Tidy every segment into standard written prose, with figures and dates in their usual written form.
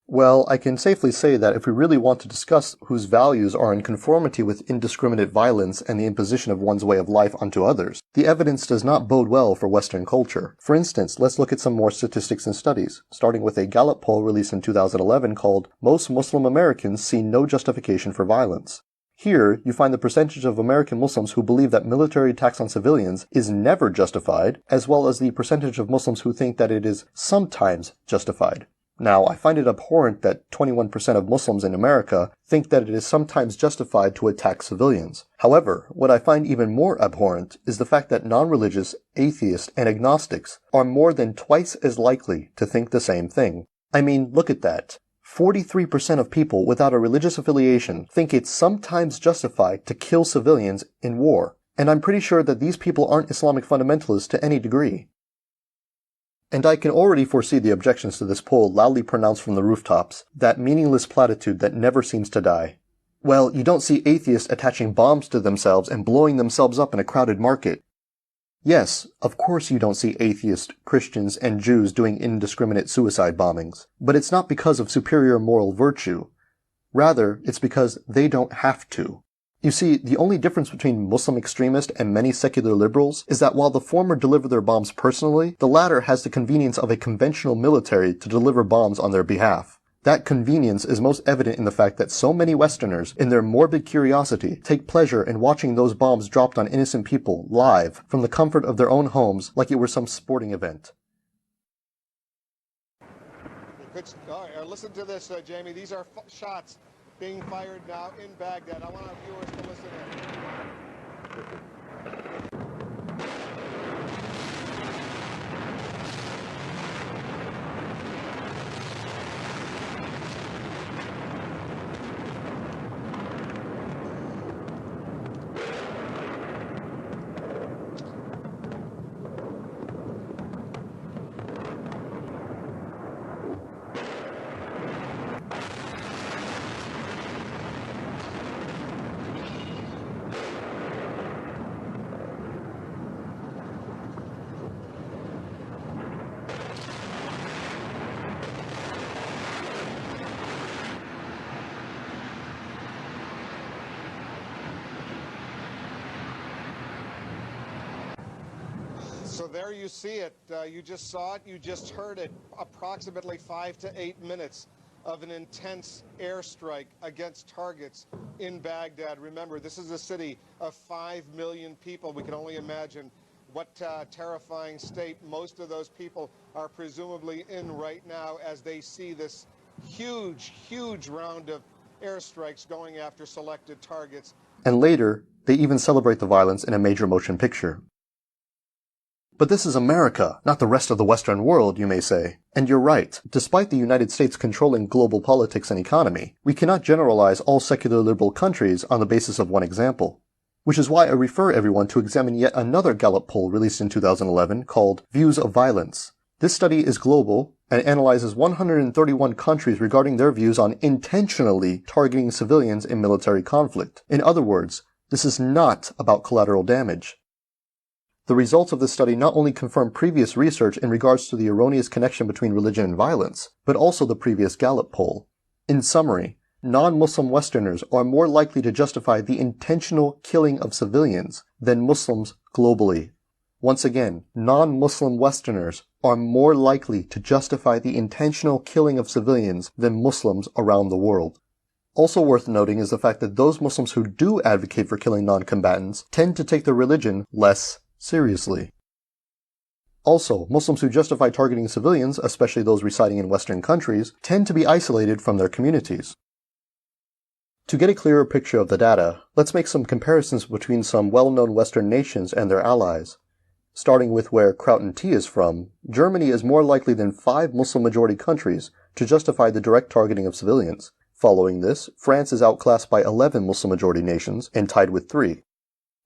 Well, I can safely say that if we really want to discuss whose values are in conformity with indiscriminate violence and the imposition of one's way of life onto others, the evidence does not bode well for Western culture. For instance, let's look at some more statistics and studies, starting with a Gallup poll released in 2011 called "Most Muslim Americans See No Justification for Violence." Here, you find the percentage of American Muslims who believe that military attacks on civilians is never justified, as well as the percentage of Muslims who think that it is sometimes justified. Now, I find it abhorrent that 21% of Muslims in America think that it is sometimes justified to attack civilians. However, what I find even more abhorrent is the fact that non-religious, atheists, and agnostics are more than twice as likely to think the same thing. I mean, look at that. 43% of people without a religious affiliation think it's sometimes justified to kill civilians in war. And I'm pretty sure that these people aren't Islamic fundamentalists to any degree. And I can already foresee the objections to this poll loudly pronounced from the rooftops, that meaningless platitude that never seems to die. Well, you don't see atheists attaching bombs to themselves and blowing themselves up in a crowded market. Yes, of course you don't see atheists, Christians, and Jews doing indiscriminate suicide bombings, but it's not because of superior moral virtue. Rather, it's because they don't have to. You see, the only difference between Muslim extremists and many secular liberals is that while the former deliver their bombs personally, the latter has the convenience of a conventional military to deliver bombs on their behalf. That convenience is most evident in the fact that so many Westerners, in their morbid curiosity, take pleasure in watching those bombs dropped on innocent people live from the comfort of their own homes like it were some sporting event. Listen to this, Jamie. These are shots being fired now in Baghdad. I want our viewers to listen in. So there you see it. You just saw it. You just heard it. Approximately 5 to 8 minutes of an intense airstrike against targets in Baghdad. Remember, this is a city of 5 million people. We can only imagine what terrifying state most of those people are presumably in right now as they see this huge, huge round of airstrikes going after selected targets. And later, they even celebrate the violence in a major motion picture. But this is America, not the rest of the Western world, you may say. And you're right. Despite the United States controlling global politics and economy, we cannot generalize all secular liberal countries on the basis of one example. Which is why I refer everyone to examine yet another Gallup poll released in 2011 called Views of Violence. This study is global and analyzes 131 countries regarding their views on intentionally targeting civilians in military conflict. In other words, this is not about collateral damage. The results of this study not only confirm previous research in regards to the erroneous connection between religion and violence, but also the previous Gallup poll. In summary, non-Muslim Westerners are more likely to justify the intentional killing of civilians than Muslims globally. Once again, non-Muslim Westerners are more likely to justify the intentional killing of civilians than Muslims around the world. Also worth noting is the fact that those Muslims who do advocate for killing non-combatants tend to take their religion less seriously. Also, Muslims who justify targeting civilians, especially those residing in Western countries, tend to be isolated from their communities. To get a clearer picture of the data, let's make some comparisons between some well-known Western nations and their allies. Starting with where Crouten T is from, Germany is more likely than 5 Muslim-majority countries to justify the direct targeting of civilians. Following this, France is outclassed by 11 Muslim-majority nations and tied with 3.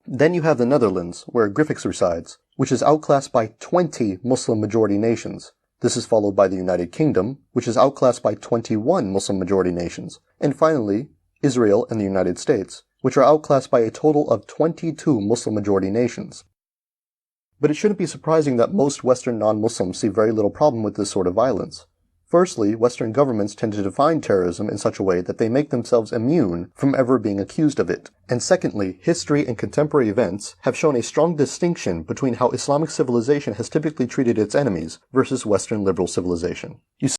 Then you have the Netherlands, where Griffiths resides, which is outclassed by 20 Muslim-majority nations. This is followed by the United Kingdom, which is outclassed by 21 Muslim-majority nations. And finally, Israel and the United States, which are outclassed by a total of 22 Muslim-majority nations. But it shouldn't be surprising that most Western non-Muslims see very little problem with this sort of violence. Firstly, Western governments tend to define terrorism in such a way that they make themselves immune from ever being accused of it. And secondly, history and contemporary events have shown a strong distinction between how Islamic civilization has typically treated its enemies versus Western liberal civilization. You